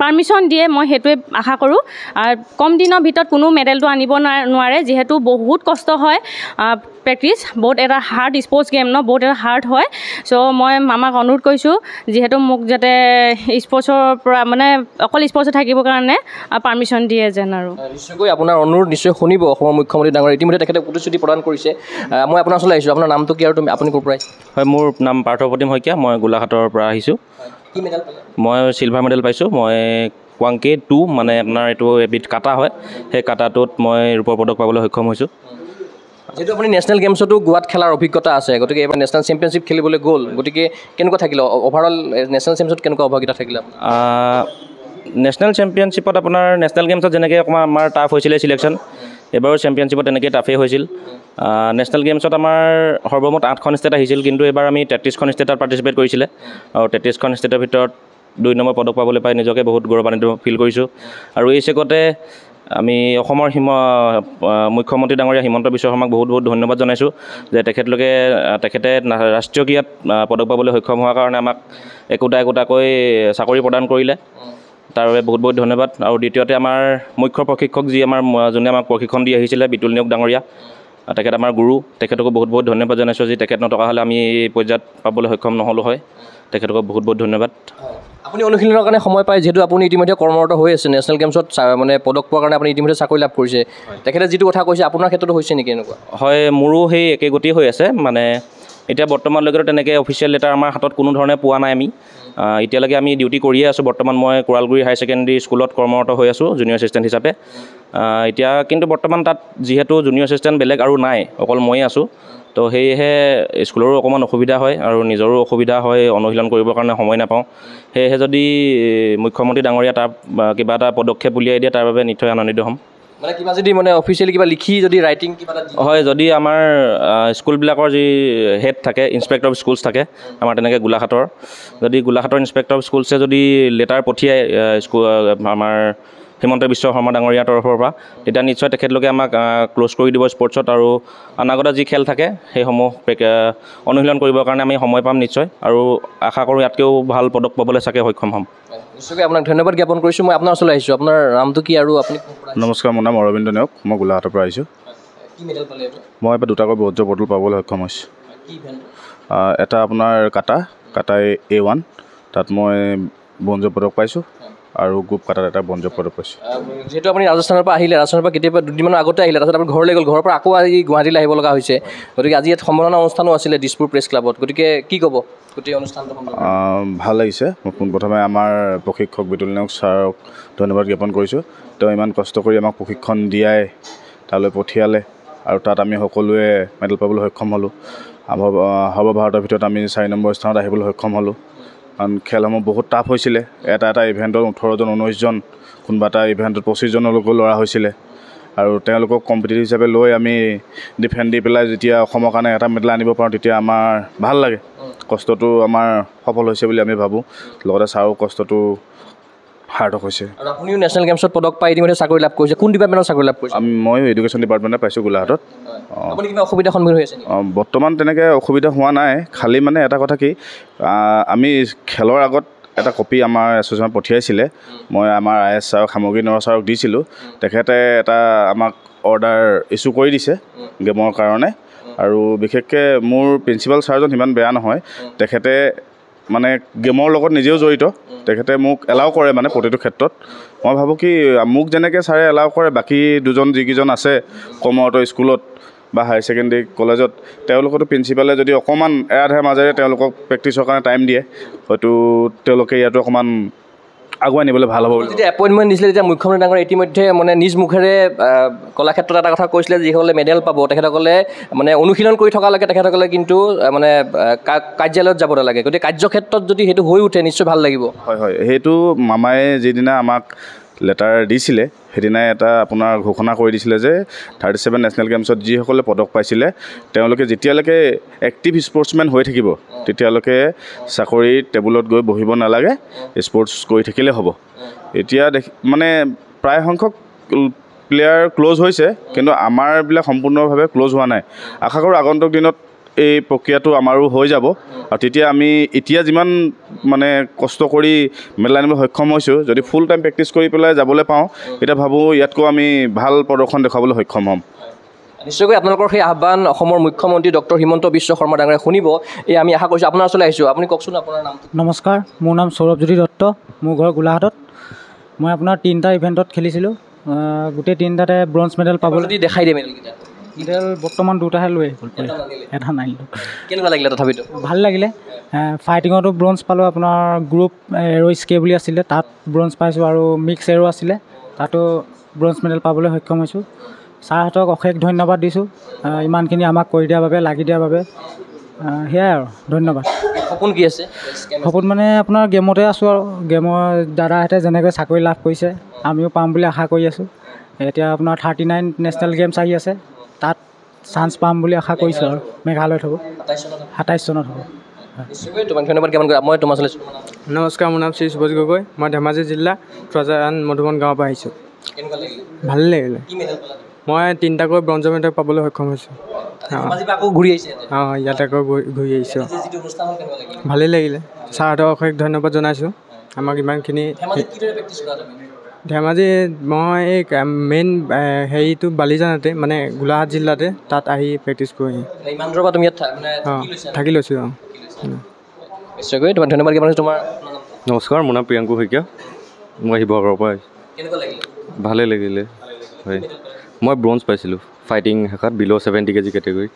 পাৰ্মিশ্যন দিয়ে মই সেইটোৱে আশা কৰোঁ আৰু কম দিনৰ ভিতৰত কোনো মেডেলটো আনিব নোৱাৰে যিহেতু বহুত কষ্ট হয় প্ৰেক্টিছ বহুত এটা হাৰ্ড স্পৰ্টছ গেম ন বহুত এটা হাৰ্ড হয় চ' মই মামাক অনুৰোধ কৰিছোঁ যিহেতু মোক যাতে স্পৰ্টছৰ পৰা মানে অকল স্পৰ্টছত থাকিবৰ কাৰণে পাৰ্মিশ্যন দিয়ে যেন আৰু নিশ্চয়কৈ আপোনাৰ অনুৰোধ নিশ্চয় শুনিব অসমৰ মুখ্যমন্ত্ৰী ডাঙৰীয়া ইতিমধ্যে তেখেতে প্ৰতিশ্ৰুতি প্ৰদান কৰিছে মই আপোনাৰ ওচৰলৈ আহিছোঁ আপোনাৰ নামটো কি আৰু আপুনি ক'ৰ পৰা হয় মোৰ নাম পাৰ্থপ্ৰতিম শইকীয়া মই গোলাঘাটৰ পৰা আহিছোঁ মই চিলভাৰ মেডেল পাইছোঁ মই কোৱাংকে 2 মানে আপোনাৰ এইটো এবিধ কাটা হয় সেই কাটাটোত মই ৰূপৰ পদক পাবলৈ সক্ষম হৈছোঁ যিহেতু আপুনি নেশ্যনেল গেমছতো গোৱাত খেলাৰ অভিজ্ঞতা আছে গতিকে এইবাৰ নেশ্যনেল চেম্পিয়নশ্বিপ খেলিবলৈ গ'ল গতিকে কেনেকুৱা থাকিলে অভাৰঅল নেশ্যনেল চেম্পিয়নশ্বিপত কেনেকুৱা অভিজ্ঞতা থাকিলে নেশ্যনেল চেম্পিয়নশ্বিপত আপোনাৰ নেশ্যনেল গেমছত যেনেকৈ অকণমান আমাৰ টাফ হৈছিলে চিলেকশ্যন এবাৰো চেম্পিয়নশ্বিপত তেনেকৈ টাফেই হৈছিল নেশ্যনেল গেমছত আমাৰ সৰ্বমুঠ 8খন ষ্টেট আহিছিল কিন্তু এইবাৰ আমি 33খন ষ্টেটত পাৰ্টিচিপেট কৰিছিলে আৰু 33খন ষ্টেটৰ ভিতৰত 2 নম্বৰ পদক পাবলৈ পাই নিজকে বহুত গৌৰৱান্বিত ফিল কৰিছোঁ আৰু এই চেগতে আমি অসমৰ মুখ্যমন্ত্ৰী ডাঙৰীয়া হিমন্ত বিশ্ব শৰ্মাক বহুত বহুত ধন্যবাদ জনাইছোঁ যে তেখেতে ৰাষ্ট্ৰীয় ক্ৰীড়াত পদক পাবলৈ সক্ষম হোৱাৰ কাৰণে আমাক একোটাকৈ চাকৰি প্ৰদান কৰিলে তাৰ বাবে বহুত বহুত ধন্যবাদ আৰু দ্বিতীয়তে আমাৰ মুখ্য প্ৰশিক্ষক যোনে আমাক প্ৰশিক্ষণ দি আহিছিলে বিতুল নিয়োগ ডাঙৰীয়া তেখেত আমাৰ গুৰু তেখেতকো বহুত বহুত ধন্যবাদ জনাইছোঁ যে তেখেত নথকা হ'লে আমি এই পৰ্যায়ত পাবলৈ সক্ষম নহ'লোঁ হয় তেখেতকো বহুত বহুত ধন্যবাদ আপুনি অনুশীলনৰ কাৰণে সময় পায় যিহেতু আপুনি ইতিমধ্যে কৰ্মৰত হৈ আছে নেশ্যনেল গেমছত মানে পদক পোৱাৰ কাৰণে আপুনি ইতিমধ্যে চাকৰি লাভ কৰিছে তেখেতে যিটো কথা কৈছে আপোনাৰ ক্ষেত্ৰতো হৈছে নেকি এনেকুৱা হয় মোৰো সেই একে গতি হৈ আছে মানে এতিয়া বৰ্তমানলৈকে তেনেকৈ অফিচিয়েল লেটাৰ আমাৰ হাতত কোনো ধৰণে পোৱা নাই আমি এতিয়ালৈকে আমি ডিউটি কৰিয়ে আছোঁ বৰ্তমান মই কোৰালগুৰি হাই ছেকেণ্ডেৰী স্কুলত কৰ্মৰত হৈ আছোঁ জুনিয়ৰ এছিষ্টেণ্ট হিচাপে এতিয়া কিন্তু বৰ্তমান তাত যিহেতু জুনিয়ৰ এছিষ্টেণ্ট বেলেগ আৰু নাই অকল ময়ে আছোঁ তো সেয়েহে স্কুলৰো অকণমান অসুবিধা হয় আৰু নিজৰো অসুবিধা হয় অনুশীলন কৰিবৰ কাৰণে সময় নাপাওঁ সেয়েহে যদি মুখ্যমন্ত্ৰী ডাঙৰীয়া তাৰ কিবা এটা পদক্ষেপ উলিয়াই দিয়ে তাৰ বাবে নিশ্চয় আনন্দিত হ'ম মানে কিবা যদি মানে অফিচিয়েলি কিবা লিখি যদি ৰাইটিং কিবা হয় যদি আমাৰ স্কুলবিলাকৰ যি হেড থাকে ইনস্পেক্টৰ অফ স্কুলছ থাকে আমাৰ তেনেকৈ গোলাঘাটৰ যদি গোলাঘাটৰ ইনস্পেক্টৰ অফ স্কুলছে যদি লেটাৰ পঠিয়ায় আমাৰ হিমন্ত বিশ্ব শৰ্মা ডাঙৰীয়াৰ তৰফৰ পৰা, তেতিয়া নিশ্চয় তেখেতলোকে আমাক ক্ল'জ কৰি দিব স্পৰ্টছত, আৰু অনাগত যি খেল থাকে সেইসমূহ অনুশীলন কৰিবৰ কাৰণে আমি সময় পাম নিশ্চয়, আৰু আশা কৰোঁ ইয়াতকৈও ভাল পদক পাবলৈ চাগে সক্ষম হ'ম। নিশ্চয়কৈ আপোনাক ধন্যবাদ জ্ঞাপন কৰিছোঁ। মই আপোনাৰ ওচৰলৈ আহিছোঁ, আপোনাৰ নামটো কি আৰু আপুনি? নমস্কাৰ, মোৰ নাম অৰবিন্দ নেওগ, মই গোলাঘাটৰ পৰা আহিছোঁ। কি মেডেল পালে? মই এবাৰ দুটাকৈ ব্ৰঞ্জ বটল পাবলৈ সক্ষম হৈছোঁ। এটা আপোনাৰ কাটা A1, তাত মই ব্ৰঞ্জ পদক পাইছোঁ, আৰু গ্ৰুপ কাটাত এটা ব্ৰঞ্জ পদক পাইছোঁ। যিহেতু আপুনি ৰাজস্থানৰ পৰা আহিলে, ৰাজস্থানৰ পৰা কেতিয়াবা দুদিনমানৰ আগতে আহিলে, তাৰপিছত আপুনি ঘৰলৈ গ'ল, ঘৰৰ পৰা আকৌ আজি গুৱাহাটীলৈ আহিব লগা হৈছে, গতিকে আজি ইয়াত সম্বৰ্ধনা অনুষ্ঠানো আছিলে দিছপুৰ প্ৰেছ ক্লাবত, গতিকে কি ক'ব গোটেই অনুষ্ঠানটো? ভাল লাগিছে। মই পোনপ্ৰথমে আমাৰ প্ৰশিক্ষক বিতুল নেওগ ছাৰক ধন্যবাদ জ্ঞাপন কৰিছোঁ। তেওঁ ইমান কষ্ট কৰি আমাক প্ৰশিক্ষণ দিয়াই তালৈ পঠিয়ালে, আৰু তাত আমি সকলোৱে মেডেল পাবলৈ সক্ষম হ'লোঁ। সৰ্বভাৰতৰ ভিতৰত আমি 4 নম্বৰ স্থানত আহিবলৈ সক্ষম হ'লোঁ, কাৰণ খেলসমূহ বহুত টাফ হৈছিলে। এটা ইভেণ্টত 18জন 19জন, কোনোবা এটা ইভেণ্টত 25জনলৈকো ল'ৰা হৈছিলে, আৰু তেওঁলোকক কম্পিটিটিভ হিচাপে লৈ আমি ডিফেণ্ড দি পেলাই যেতিয়া অসমৰ কাৰণে এটা মেডেল আনিব পাৰোঁ, তেতিয়া আমাৰ ভাল লাগে। কষ্টটো আমাৰ সফল হৈছে বুলি আমি ভাবোঁ, লগতে ছাৰো কষ্টটো সাৰ্থক হৈছে। আৰু আপুনিও নেশ্যনেল গেমছত পদক পাই ইতিমধ্যে চাকৰি লাভ কৰিছে, কোন ডিপাৰ্টমেণ্টত চাকৰি লাভ কৰিছে? ময়ো এডুকেশ্যন ডিপাৰ্টমেণ্টে পাইছোঁ গোলাঘাটত। আপুনি কিবা অসুবিধাৰ সন্মুখীন হৈ আছে? বৰ্তমান তেনেকৈ অসুবিধা হোৱা নাই, খালী মানে এটা কথা কি, আমি খেলৰ আগত এটা কপি আমাৰ এছ'চিয়েশ্যনত পঠিয়াইছিলে, মই আমাৰ IS ছাৰক, সামগ্ৰী নৰহ ছাৰক দিছিলোঁ। তেখেতে এটা আমাক অৰ্ডাৰ ইছ্যু কৰি দিছে গেমৰ কাৰণে, আৰু বিশেষকৈ মোৰ প্ৰিন্সিপাল ছাৰজন সিমান বেয়া নহয়, তেখেতে মানে গেমৰ লগত নিজেও জড়িত, তেখেতে মোক এলাউ কৰে মানে প্ৰতিটো ক্ষেত্ৰত। মই ভাবোঁ কি মোক যেনেকৈ ছাৰে এলাউ কৰে, বাকী দুজন যিকেইজন আছে কমৰতৰ স্কুলত বা হায়াৰ ছেকেণ্ডেৰী কলেজত, তেওঁলোকতো প্ৰিন্সিপালে যদি অকণমান এৰাধেৰ মাজেৰে তেওঁলোকক প্ৰেক্টিছৰ কাৰণে টাইম দিয়ে, হয়তো তেওঁলোকে ইয়াতো অকণমান আগুৱাই নিবলৈ ভাল হ'ব। যেতিয়া এপইণ্টমেণ্ট দিছিলে, তেতিয়া মুখ্যমন্ত্ৰী ডাঙৰীয়া ইতিমধ্যে মানে নিজ মুখেৰে কলাক্ষেত্ৰত এটা কথা কৈছিলে, যিসকলে মেডেল পাব তেখেতসকলে মানে অনুশীলন কৰি থকালৈকে তেখেতসকলে কিন্তু মানে কাৰ্যালয়ত যাব নালাগে, গতিকে কাৰ্যক্ষেত্ৰত যদি সেইটো হৈ উঠে নিশ্চয় ভাল লাগিব। হয়, সেইটো মামাই যিদিনা আমাক লেটাৰ দিছিলে, সেইদিনাই এটা আপোনাৰ ঘোষণা কৰি দিছিলে যে 37 নেশ্যনেল গেমছত যিসকলে পদক পাইছিলে, তেওঁলোকে যেতিয়ালৈকে এক্টিভ স্পৰ্টছমেন হৈ থাকিব, তেতিয়ালৈকে চাকৰি টেবুলত গৈ বহিব নালাগে, স্পৰ্টছ কৰি থাকিলে হ'ব। এতিয়া মানে প্ৰায় সংখ্যক প্লেয়াৰ ক্ল'জ হৈছে, কিন্তু আমাৰবিলাক সম্পূৰ্ণভাৱে ক্ল'জ হোৱা নাই। আশা কৰোঁ আগন্তুক দিনত এই প্ৰক্ৰিয়াটো আমাৰো হৈ যাব, আৰু তেতিয়া আমি এতিয়া যিমান মানে কষ্ট কৰি মেডেল আনিবলৈ সক্ষম হৈছোঁ, যদি ফুল টাইম প্ৰেক্টিছ কৰি পেলাই যাবলৈ পাওঁ, এতিয়া ভাবোঁ ইয়াতকৈ আমি ভাল প্ৰদৰ্শন দেখুৱাবলৈ সক্ষম হ'ম। নিশ্চয়কৈ আপোনালোকৰ সেই আহ্বান অসমৰ মুখ্যমন্ত্ৰী ডক্টৰ হিমন্ত বিশ্ব শৰ্মা ডাঙৰীয়াই শুনিব, এই আমি আশা কৰিছোঁ। আপোনাৰ ওচৰলৈ আহিছোঁ, আপুনি কওকচোন আপোনাৰ নাম। নমস্কাৰ, মোৰ নাম সৌৰভজ্যোতি দত্ত, মোৰ ঘৰ গোলাঘাটত। মই আপোনাৰ 3টা ইভেণ্টত খেলিছিলোঁ, গোটেই 3টাতে ব্ৰঞ্জ মেডেল পাবলৈ। যদি দেখাই দিয়ে মেডেলকেইটা? মেডেল বৰ্তমান 2টাহে লৈ আহিব, এটা নানিলোঁ। কেনেকুৱা লাগিলে তথাপিতো? ভাল লাগিলে। ফাইটিঙতো ব্ৰঞ্জ পালোঁ, আপোনাৰ গ্ৰুপ এৰ' স্কে বুলি আছিলে, তাত ব্ৰঞ্জ পাইছোঁ, আৰু মিক্স এৰ' আছিলে, তাতো ব্ৰঞ্জ মেডেল পাবলৈ সক্ষম হৈছোঁ। ছাৰহঁতক অশেষ ধন্যবাদ দিছোঁ, ইমানখিনি আমাক কৰি দিয়াৰ বাবে, লাগি দিয়াৰ বাবে। সেয়াই আৰু, ধন্যবাদ। সপোন কি আছে? সপোন মানে আপোনাৰ গেমতে আছোঁ, আৰু গেমৰ দাদাহঁতে যেনেকৈ চাকৰি লাভ কৰিছে, আমিও পাম বুলি আশা কৰি আছোঁ। এতিয়া আপোনাৰ 39 নেশ্যনেল গেমছ আহি আছে, তাত চান্স পাম বুলি আশা কৰিছোঁ, আৰু মেঘালয়ত হ'ব, 27 চনত হ'ব। নিশ্চয়কৈ তোমাক ধন্যবাদ জ্ঞাপন কৰিম। মই তোমাৰ ওচৰলৈ। নমস্কাৰ, মোৰ নাম শ্ৰী সুভাষ গগৈ, মই ধেমাজি জিলা প্ৰজান মধুবন গাঁৱৰ পৰা আহিছোঁ। কেনেকুৱা লাগিলে? ভালেই লাগিলে। কি মেডেল পালা? মই 3টাকৈ ব্ৰঞ্জ মেডেল পাবলৈ সক্ষম হৈছোঁ। আকৌ ঘূৰি আহিছে? ইয়াতে আকৌ ঘূৰি আহিছোঁ। যিটো অনুষ্ঠান হ'ল কেনেকুৱা লাগিলে? ভালেই লাগিলে। ছাৰহঁতক অশেষ ধন্যবাদ জনাইছোঁ, আমাক ইমানখিনি। ধেমাজিত মই এই মেইন হেৰিটো বালিজানতে, মানে গোলাঘাট জিলাতে, তাত আহি প্ৰেক্টিছ কৰি ইমান দূৰৰ পৰা তুমি ইয়াত থাকি লৈছোঁ। নিশ্চয়কৈ তোমাক ধন্যবাদ জ্ঞাপন কৰিছোঁ। তোমাৰ নমস্কাৰ, মোৰ নাম প্ৰিয়াংকু শইকীয়া, মই শিৱসাগৰৰ পৰা আহিছোঁ। কেনেকুৱা লাগিলে? ভালেই লাগিলে। হয়, মই ব্ৰঞ্জ পাইছিলোঁ ফাইটিং শাখাত বিল' 70 কেজি কেটেগৰীত।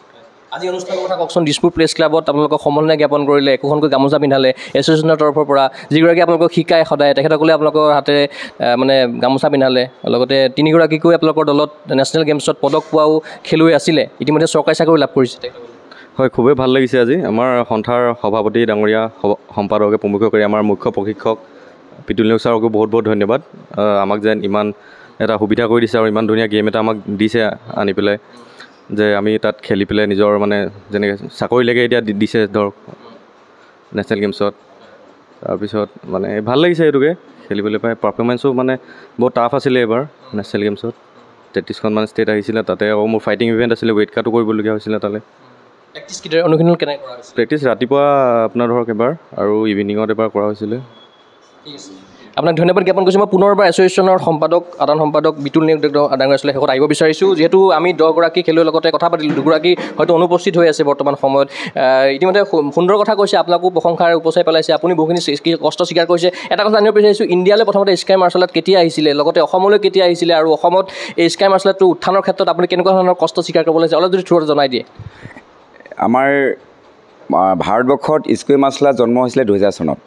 আজি অনুষ্ঠানৰ কথা কওকচোন। দিছপুৰ প্ৰেছ ক্লাবত আপোনালোকক সমন্বয় জ্ঞাপন কৰিলে, একোখনকৈ গামোচা পিন্ধালে এছ'চিয়েশ্যনৰ তৰফৰ পৰা, যিগৰাকী আপোনালোকক শিকায় সদায়, তেখেতসকলে আপোনালোকৰ হাতেৰে মানে গামোচা পিন্ধালে, লগতে 3গৰাকীকৈ আপোনালোকৰ দলত নেশ্যনেল গেমছত পদক পোৱাও খেলুৱৈ আছিলে, ইতিমধ্যে চৰকাৰী চাকৰি লাভ কৰিছে। হয়, খুবেই ভাল লাগিছে। আজি আমাৰ সন্থাৰ সভাপতি ডাঙৰীয়া, সম্পাদকে প্ৰমুখ্য কৰি আমাৰ মুখ্য প্ৰশিক্ষক বিতুল নেওগ ছাৰকো বহুত বহুত ধন্যবাদ। আমাক যেন ইমান এটা সুবিধা কৰি দিছে, আৰু ইমান ধুনীয়া গেম এটা আমাক দিছে আনি পেলাই, যে আমি তাত খেলি পেলাই নিজৰ মানে যেনেকৈ চাকৰিলৈকে এতিয়া দিছে ধৰক নেশ্যনেল গেমছত। তাৰপিছত মানে ভাল লাগিছে এইটোকে। খেলিবলৈ পাই পাৰফৰ্মেঞ্চো মানে বহুত টাফ আছিলে এইবাৰ নেশ্যনেল গেমছত 33খন ষ্টেট আহিছিলে তাতে আকৌ মোৰ ফাইটিং ইভেণ্ট আছিলে ৱেইট কাটো কৰিবলগীয়া হৈছিলে তালৈ প্ৰেক্টিছ কেতিয়া অনুশীলন কেনেকৈ কৰা হৈছিলে প্ৰেক্টিছ ৰাতিপুৱা আপোনাৰ ধৰক এবাৰ আৰু ইভিনিঙত এবাৰ কৰা হৈছিলে আপোনাক ধন্যবাদ জ্ঞাপন কৰিছোঁ মই পুনৰবাৰ এছ'চিয়েশ্যনৰ সম্পাদক আদান সম্পাদক বিতুল নেওগ ডাঙৰীয়া আছিলে শেষত আহিব বিচাৰিছোঁ যিহেতু আমি 10গৰাকী খেলুৱৈৰ লগতে কথা পাতিলোঁ 2গৰাকী হয়তো অনুপস্থিত হৈ আছে বৰ্তমান সময়ত ইতিমধ্যে সুন্দৰ কথা কৈছে আপোনাকো প্ৰশংসাৰে উপচাই পেলাইছে আপুনি বহুখিনি কষ্ট স্বীকাৰ কৰিছে এটা কথা জানিব বিচাৰিছোঁ ইণ্ডিয়ালৈ প্ৰথমতে স্কাই মাৰ্চেল আৰ্ট কেতিয়া আহিছিলে লগতে অসমলৈ কেতিয়া আহিছিলে আৰু অসমত এই স্কাই মাৰ্চেল আৰ্টটো উত্থানৰ ক্ষেত্ৰত আপুনি কেনেকুৱা ধৰণৰ কষ্ট স্বীকাৰ কৰিব লাগিছে অলপ যদি থ্ৰুতে জনাই দিয়ে আমাৰ ভাৰতবৰ্ষত স্কাই মাৰ্চেল আৰ্ট জন্ম হৈছিলে 2000 চনত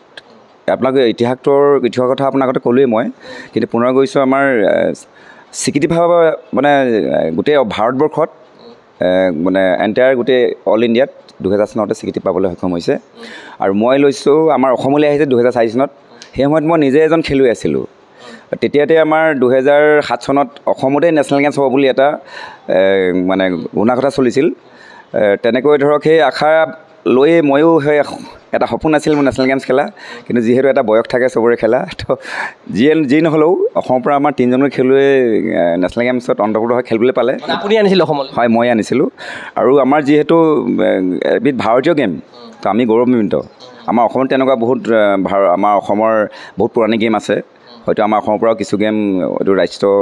আপোনালোকে ইতিহাসৰ কথা আপোনাৰ আগতে ক'লোৱেই মই কিন্তু পুনৰ গৈছোঁ আমাৰ স্বীকৃতিভাৱে মানে গোটেই ভাৰতবৰ্ষত মানে এণ্টায়াৰ গোটেই অল ইণ্ডিয়াত 2000 চনতে স্বীকৃতি পাবলৈ সক্ষম হৈছে আৰু মই লৈছোঁ আমাৰ অসমলৈ আহিছে 2004 চনত সেই সময়ত মই নিজে এজন খেলুৱৈ আছিলোঁ তেতিয়াতে আমাৰ 2007 চনত অসমতে নেশ্যনেল গেমছ হ'ব বুলি এটা মানে শুনা কথা চলিছিল তেনেকৈ ধৰক সেই আশা লৈয়ে ময়ো সেই এটা সপোন আছিল মোৰ নেশ্যনেল গেমছ খেলা কিন্তু যিহেতু এটা বয়স থাকে চবৰে খেলা তো যি নহ'লেও অসমৰ পৰা আমাৰ 3জনকৈ খেলুৱৈ নেশ্যনেল গেমছত অন্তৰ্ভুক্ত হৈ খেলিবলৈ পালে আপুনি আনিছিল অসমলৈ হয় মই আনিছিলোঁ আৰু আমাৰ যিহেতু এবিধ ভাৰতীয় গেম তো আমি গৌৰৱান্বিত আমাৰ অসমত তেনেকুৱা বহুত আমাৰ অসমৰ বহুত পুৰণি গেম আছে হয়তো আমাৰ অসমৰ পৰাও কিছু গেম এইটো ৰাষ্ট্ৰীয়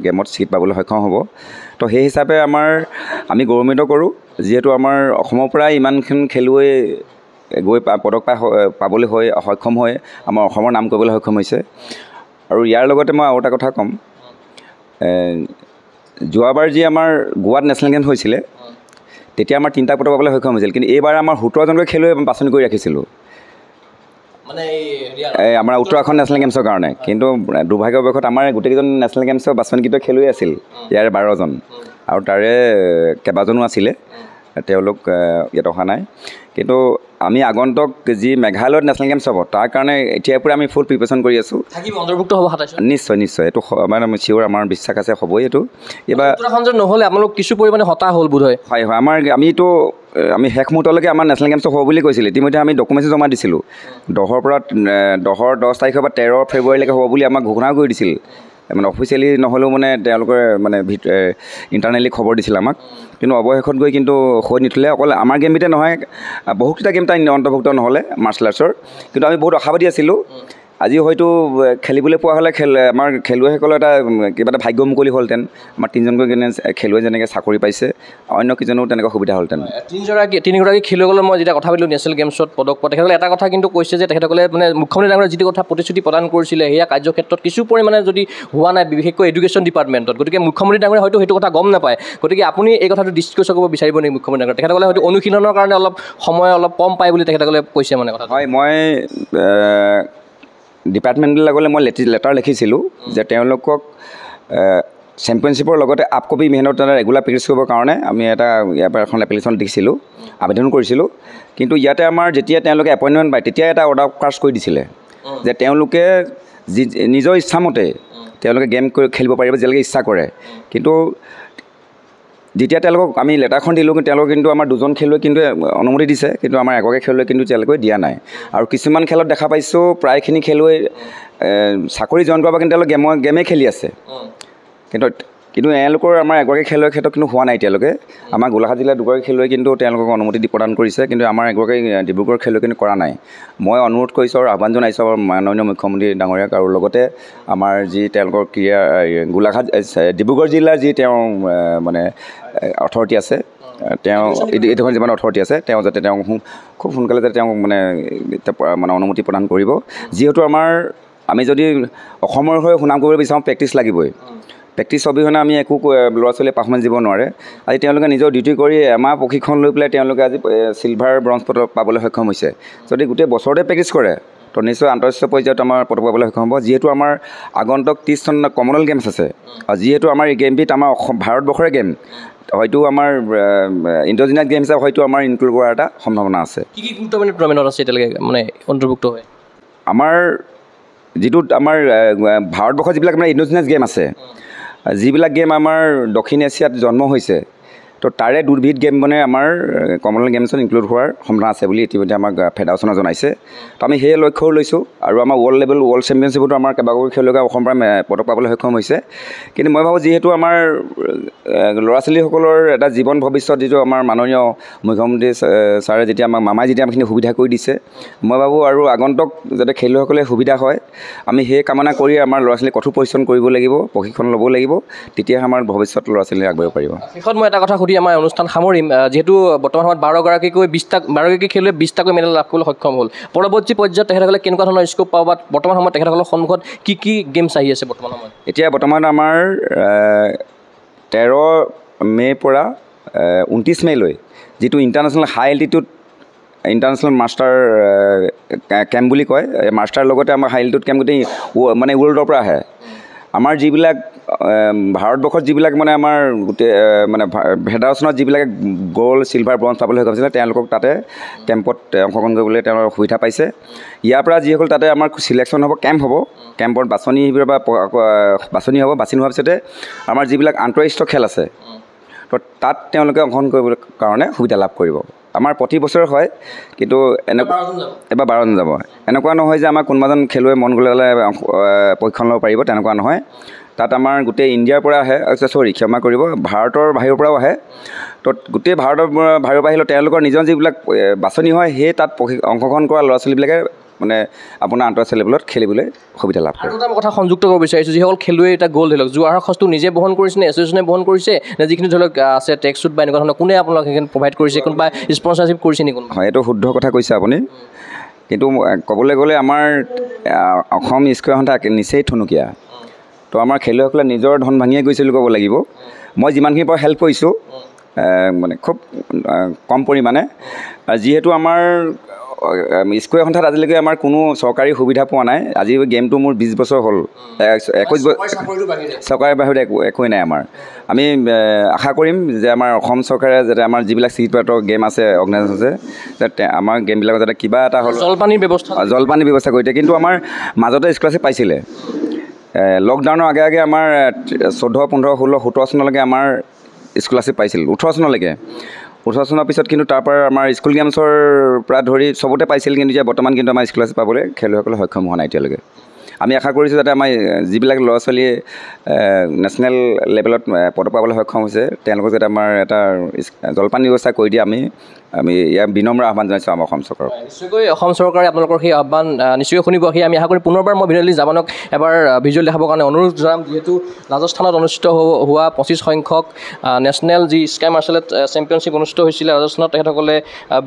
গেমত চিট পাবলৈ সক্ষম হ'ব তো সেই হিচাপে আমি গৌৰৱান্বিত কৰোঁ যিহেতু আমাৰ অসমৰ পৰা ইমানখন খেলুৱৈ গৈ পদক পাবলৈ সক্ষম হৈ আমাৰ অসমৰ নাম কৰিবলৈ সক্ষম হৈছে আৰু ইয়াৰ লগতে মই আৰু এটা কথা ক'ম যোৱাবাৰ যি আমাৰ গোৱাত নেশ্যনেল গেমছ হৈছিলে তেতিয়া আমাৰ 3টা পদক পাবলৈ সক্ষম হৈছিল কিন্তু এইবাৰ আমাৰ 17জনকৈ খেলুৱৈ বাছনি কৰি ৰাখিছিলোঁ মানে আমাৰ উত্তৰাখণ্ড নেশ্যনেল গেমছৰ কাৰণে কিন্তু দুৰ্ভাগ্যবশত আমাৰ গোটেইকেইজন নেশ্যনেল গেমছৰ বাছনিকৃত খেলুৱৈ আছিল ইয়াৰে 12জন আৰু তাৰে কেইবাজনো আছিলে তেওঁলোক ইয়াত অহা নাই কিন্তু আমি আগন্তুক যি মেঘালয়ত নেশ্যনেল গেমছ হ'ব তাৰ কাৰণে এতিয়াৰ পৰা আমি ফুল প্ৰিপেৰেশ্যন কৰি আছোঁ অন্তৰ্ভুক্ত হ'ব নিশ্চয় এইটো মানে চিয়'ৰ আমাৰ বিশ্বাস আছে হ'বই এইটো এইবাৰ উত্তৰাখণ্ড নহ'লে আপোনালোক কিছু পৰিমাণে হতাশ হ'ল বোধ হয় আমি শেষ মুহূৰ্তলৈকে আমাৰ নেশ্যনেল গেমছ হ'ব বুলি কৈছিলে ইতিমধ্যে আমি ডকুমেণ্টছ জমা দিছিলোঁ 10 তাৰিখৰ পৰা 13 ফেব্ৰুৱাৰীলৈকে হ'ব বুলি আমাক ঘোষণা কৰি দিছিল মানে অফিচিয়েলি নহ'লেও মানে তেওঁলোকে মানে ইণ্টাৰনেলি খবৰ দিছিল আমাক কিন্তু অৱশেষত গৈ কিন্তু হৈ নিথলে অকল আমাৰ গেমবিধে নহয় বহুতকেইটা গেম তাই অন্তৰ্ভুক্ত নহ'লে মাৰ্চেল আৰ্টছৰ কিন্তু আমি বহুত আশাবাদী আছিলোঁ আজি হয়তো খেলিবলৈ পোৱা হ'লে আমাৰ খেলুৱৈসকলৰ এটা কিবা এটা ভাগ্য মুকলি হ'লহেঁতেন আমাৰ 3জনকৈ খেলুৱৈ যেনেকৈ চাকৰি পাইছে অন্য কেইজনেও তেনেকুৱা সুবিধা হ'লহেঁতেন 3গৰাকী খেলুৱৈসকলৰ মই যেতিয়া কথা পাতিলোঁ নেশ্যনেল গেমছত পদক পোৱা তেখেতসকলে এটা কথা কিন্তু কৈছে যে তেখেতসকলে মানে মুখ্যমন্ত্ৰী ডাঙৰীয়াই যিটো কথা প্ৰতিশ্ৰুতি প্ৰদান কৰিছিলে সেয়া কাৰ্যক্ষেত্ৰত কিছু পৰিমাণে যদি হোৱা নাই বিশেষকৈ এডুকেশ্যন ডিপাৰ্টমেণ্টত গতিকে মুখ্যমন্ত্ৰী ডাঙৰীয়াই হয়তো সেইটো কথা গম নাপায় গতিকে আপুনি এই কথাটো ডিছকাছ কৰিব বিচাৰিব নেকি মুখ্যমন্ত্ৰী ডাঙৰীয়াই তেখেতসকলে হয়তো অনুশীলনৰ কাৰণে সময় অলপ কম পায় বুলি তেখেতসকলে কৈছে মানে কথা হয় মই ডিপাৰ্টমেণ্টবিলাকলৈ মই লেটাৰ লিখিছিলোঁ যে তেওঁলোকক চেম্পিয়নশ্বিপৰ লগতে আপকপি মেহনত ৰেগুলাৰ প্ৰেক্টিছ কৰিবৰ কাৰণে আমি ইয়াৰ পৰা এখন এপ্লিকেশ্যন দিছিলোঁ আবেদন কৰিছিলোঁ কিন্তু ইয়াতে আমাৰ যেতিয়া তেওঁলোকে এপইণ্টমেণ্ট পায় তেতিয়া এটা অৰ্ডাৰ কাৰ্ড কৰি দিছিলে যে তেওঁলোকে নিজৰ ইচ্ছামতে তেওঁলোকে গেম খেলিব পাৰিব যেতিয়ালৈকে ইচ্ছা কৰে কিন্তু যেতিয়া তেওঁলোকক আমি লেটাৰখন দিলোঁ তেওঁলোকে কিন্তু আমাৰ 2জন খেলুৱৈ কিন্তু অনুমতি দিছে কিন্তু আমাৰ এগৰাকী খেলুৱৈ কিন্তু তেওঁলোকে দিয়া নাই আৰু কিছুমান খেলত দেখা পাইছোঁ প্ৰায়খিনি খেলুৱৈ চাকৰি জইন কৰাৰ পৰা কিন্তু তেওঁলোকে গেমেই খেলি আছে কিন্তু এওঁলোকৰ আমাৰ এগৰাকী খেলুৱৈৰ ক্ষেত্ৰত কিন্তু হোৱা নাই এতিয়ালৈকে আমাৰ গোলাঘাট জিলাৰ 2গৰাকী খেলুৱৈ কিন্তু তেওঁলোকক অনুমতি প্ৰদান কৰিছে কিন্তু আমাৰ এগৰাকী ডিব্ৰুগড় খেলুৱৈ কিন্তু কৰা নাই মই অনুৰোধ কৰিছোঁ আৰু আহ্বান জনাইছোঁ আমাৰ মাননীয় মুখ্যমন্ত্ৰী ডাঙৰীয়াক আৰু লগতে আমাৰ যি তেওঁলোকৰ গোলাঘাট ডিব্ৰুগড় জিলাৰ যি তেওঁ মানে অথৰিটি আছে তেওঁ এইখন যিমান অথৰিটি আছে তেওঁ যাতে তেওঁ খুব সোনকালে যাতে তেওঁ মানে অনুমতি প্ৰদান কৰিব যিহেতু আমি যদি অসমৰ হৈ সুনাম কৰিব বিচাৰোঁ প্ৰেক্টিছ লাগিবই প্ৰেক্টিছ অবিহনে আমি একো ল'ৰা ছোৱালীয়ে পাৰফৰ্মেঞ্চ দিব নোৱাৰে আজি তেওঁলোকে নিজৰ ডিউটি কৰি এমাহ প্ৰশিক্ষণ লৈ পেলাই তেওঁলোকে আজি চিলভাৰ ব্ৰঞ্জ পদক পাবলৈ সক্ষম হৈছে যদি গোটেই বছৰতে প্ৰেক্টিছ কৰে তো নিশ্চয় আন্তঃৰাষ্ট্ৰীয় পৰ্যায়ত আমাৰ পদক পাবলৈ সক্ষম হ'ব যিহেতু আমাৰ আগন্তুক 30 চন কমনৱেলথ গেমছ আছে আৰু যিহেতু আমাৰ এই গেমবিধ আমাৰ ভাৰতবৰ্ষৰে গেম হয়তো আমাৰ ইণ্টাৰনেশ্যনেল গেম হিচাপে হয়তো আমাৰ ইনক্লুড কৰাৰ এটা সম্ভাৱনা আছে কি গুৰুত্বপূৰ্ণ টুৰ্ণামেণ্টত আছে এতিয়ালৈকে মানে অন্তৰ্ভুক্ত হয় আমাৰ যিটো আমাৰ ভাৰতবৰ্ষত যিবিলাক আমাৰ ইণ্টাৰনেশ্যনেল গেম আছে যিবিলাক গেম আমাৰ দক্ষিণ এছিয়াত জন্ম হৈছে তো তাৰে দুবিধ গেম মানে আমাৰ কমনৱেলথ গেমছত ইনক্লুড হোৱাৰ সম্ভাৱনা আছে বুলি ইতিমধ্যে আমাক ফেডাৰেশ্যনে জনাইছে। তো আমি সেই লক্ষ্যও লৈছোঁ আৰু আমাৰ ৱৰ্ল্ড চেম্পিয়নশ্বিপতো আমাৰ কেইবাগৰাকী খেলুৱৈ অসমৰ পৰা পদক পাবলৈ সক্ষম হৈছে। কিন্তু মই ভাবোঁ যিহেতু আমাৰ ল'ৰা ছোৱালীসকলৰ এটা জীৱন ভৱিষ্যত যিটো আমাৰ মাননীয় মুখ্যমন্ত্ৰী ছাৰে যেতিয়া আমাক মামাই যেতিয়া আমাখিনি সুবিধা কৰি দিছে, মই ভাবোঁ আৰু আগন্তুক যাতে খেলুৱৈসকলে সুবিধা হয় আমি সেই কামনা কৰি আমাৰ ল'ৰা ছোৱালীক কঠোৰ পৰিশ্ৰম কৰিব লাগিব, প্ৰশিক্ষণ ল'ব লাগিব, তেতিয়াহে আমাৰ ভৱিষ্যত ল'ৰা ছোৱালী আগবাঢ়িব পাৰিব। শেষত মই এটা কথা সুধি আমাৰ অনুষ্ঠান সামৰিম। যিহেতু বৰ্তমান সময়ত 12গৰাকী খেলুৱৈ 20টাকৈ মেডেল লাভ কৰিবলৈ সক্ষম হ'ল, পৰৱৰ্তী পৰ্যায়ত তেখেতসকলে কেনেকুৱা ধৰণৰ স্কোপ পাব বা বৰ্তমান সময়ত তেখেতসকলৰ সন্মুখত কি গেমছ আহি আছে বৰ্তমান সময়ত? এতিয়া বৰ্তমান আমাৰ 13 মে'ৰ পৰা 29 মে'লৈ যিটো ইণ্টাৰনেশ্যনেল হাই এল্টিটিউড ইণ্টাৰনেশ্যনেল মাষ্টাৰ কেম্প বুলি কয়, মাষ্টাৰ লগতে আমাৰ হাই এল্টিটিউড কেম্প গোটেই মানে ৱৰ্ল্ডৰ পৰা আহে। আমাৰ যিবিলাক ভাৰতবৰ্ষত যিবিলাক মানে আমাৰ গোটেই মানে ফেডাৰেশ্যনত যিবিলাকে গ'ল্ড চিলভাৰ ব্ৰঞ্জ পাবলৈ সক্ষম হৈছিলে তেওঁলোকক তাতে কেম্পত অংশগ্ৰহণ কৰিবলৈ তেওঁলোকৰ সুবিধা পাইছে। ইয়াৰ পৰা যিসকল তাতে আমাৰ চিলেকশ্যন হ'ব, কেম্পত বাছনি বা বাছনি হ'ব, বাছনি হোৱাৰ পিছতে আমাৰ যিবিলাক আন্তঃৰাষ্ট্ৰীয় খেল আছে তো তাত তেওঁলোকে অংশগ্ৰহণ কৰিবলৈ কাৰণে সুবিধা লাভ কৰিব। আমাৰ প্ৰতি বছৰে হয়, কিন্তু এবাৰ 12জন যাব। এনেকুৱা নহয় যে আমাৰ কোনোবাজন খেলুৱৈ মন গ'লে প্ৰশিক্ষণ ল'ব পাৰিব, তেনেকুৱা নহয়। তাত আমাৰ গোটেই ইণ্ডিয়াৰ পৰা আহে, ক্ষমা কৰিব, ভাৰতৰ বাহিৰৰ পৰাও আহে। তো গোটেই ভাৰতৰ বাহিৰৰ পৰা আহিলেও তেওঁলোকৰ নিজৰ যিবিলাক বাছনি হয় সেই তাত অংশগ্ৰহণ কৰা ল'ৰা ছোৱালীবিলাকে মানে আপোনাৰ আন্তঃৰাষ্ট্ৰীয় লেভেলত খেলিবলৈ সুবিধা লাভ কৰে। আৰু এটা কথা সংযুক্ত কৰিব বিচাৰিছোঁ, যিসকল খেলুৱৈ এটা গ'ল্ড ধৰি লওক যোৱাৰ খৰচটো নিজে বহন কৰিছে নে এছ'চিয়েশ্যনে বহন কৰিছে নে যিখিনি ধৰি লওক আছে টেক্স শ্বুট বা এনেকুৱা ধৰণৰ কোনে আপোনালোক সেইখিনি প্ৰভাইড কৰিছে, কোনোবা স্পনচাৰশ্বিপ কৰিছে নেকি? হয়, এইটো শুদ্ধ কথা কৈছে আপুনি। কিন্তু ক'বলৈ গ'লে আমাৰ অসম স্কোয়াৰ সন্থা নিচেই থনুকীয়া। তো আমাৰ খেলুৱৈসকলে নিজৰ ধন ভাঙিয়ে গৈছে বুলি ক'ব লাগিব। মই যিমানখিনিৰ পৰা হেল্প কৰিছোঁ মানে খুব কম পৰিমাণে, যিহেতু আমাৰ স্কোয়াৰ সন্থাত আজিলৈকে আমাৰ কোনো চৰকাৰী সুবিধা পোৱা নাই। আজি গেমটো মোৰ 20 বছৰ হ'ল, 21 বছৰ চৰকাৰী বাহিৰত একোৱেই নাই আমাৰ। আমি আশা কৰিম যে আমাৰ অসম চৰকাৰে যাতে আমাৰ যিবিলাক চিটিপাতৰ গেম আছে অৰ্গেনাইজেশ্যন আছে যাতে আমাৰ গেমবিলাকত যাতে কিবা এটা হ'ল জলপানীৰ ব্যৱস্থা কৰি দিয়ে। কিন্তু আমাৰ মাজতে স্কলাৰশ্বিপ পাইছিলে। লকডাউনৰ আগে আমাৰ 14, 15, 16, 17 চনলৈকে আমাৰ স্কলাৰশ্বিপ পাইছিল, 18 চনলৈকে। 18 চনৰ পিছত কিন্তু তাৰ পৰা আমাৰ স্কুল গেমছৰ পৰা ধৰি চবতে পাইছিল, কিন্তু এতিয়া বৰ্তমান কিন্তু আমাৰ স্কলাৰশ্বিপ পাবলৈ খেলুৱৈসকলে সক্ষম হোৱা নাই এতিয়ালৈকে। আমি আশা কৰিছোঁ যাতে আমাৰ যিবিলাক ল'ৰা ছোৱালীয়ে নেশ্যনেল লেভেলত পদক পাবলৈ সক্ষম হৈছে তেওঁলোকক যাতে আমাৰ এটা জলপান ব্যৱস্থা কৰি দিয়ে। আমি ইয়াৰ বিনম্ৰ আহ্বান জনাইছোঁ আমাৰ অসম চৰকাৰক। নিশ্চয়কৈ অসম চৰকাৰে আপোনালোকৰ সেই আহ্বান নিশ্চয়কৈ শুনিব। সেই আমি আশা কৰি পুনৰবাৰ মই বিনোদী জামানক এবাৰ ভিজুৱেল দেখাবৰ কাৰণে অনুৰোধ জনাম। যিহেতু ৰাজস্থানত অনুষ্ঠিত হোৱা 25 সংখ্যক নেশ্যনেল যি স্কাই মাৰ্চেল আৰ্ট চেম্পিয়নশ্বিপ অনুষ্ঠিত হৈছিলে ৰাজস্থানত, তেখেতসকলে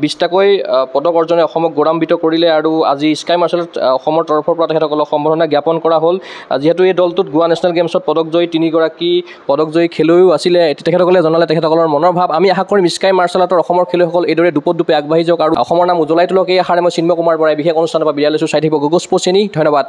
20টাকৈ পদক অৰ্জনে অসমক গৌৰৱান্বিত কৰিলে আৰু আজি স্কাই মাৰ্চেল আৰ্ট অসমৰ তৰফৰ পৰা তেখেতসকলক সম্বৰ্ধনা জ্ঞাপন কৰা হ'ল। যিহেতু এই দলটোত গোৱা নেশ্যনেল গেমছত পদকজয়ী 3গৰাকী পদকজয়ী খেলুৱৈও আছিলে, তেখেতসকলে জনালে তেখেতসকলৰ মনৰ ভাৱ। আমি আশা কৰিম স্কাই মাৰ্চেল আৰ্টৰ অসমৰ খেলুৱৈসকল এইদৰে দুপে আগবাঢ়ি যাওক আৰু অসমৰ নাম উজ্বলাই তোলক। এই আশাৰে মই চিন্ময় কুমাৰ বৰাই বিশেষ অনুষ্ঠানৰ পৰা বিদায় লৈছোঁ। চাই থাকিব গুগল স্পৰ্টছ চেনি। ধন্যবাদ।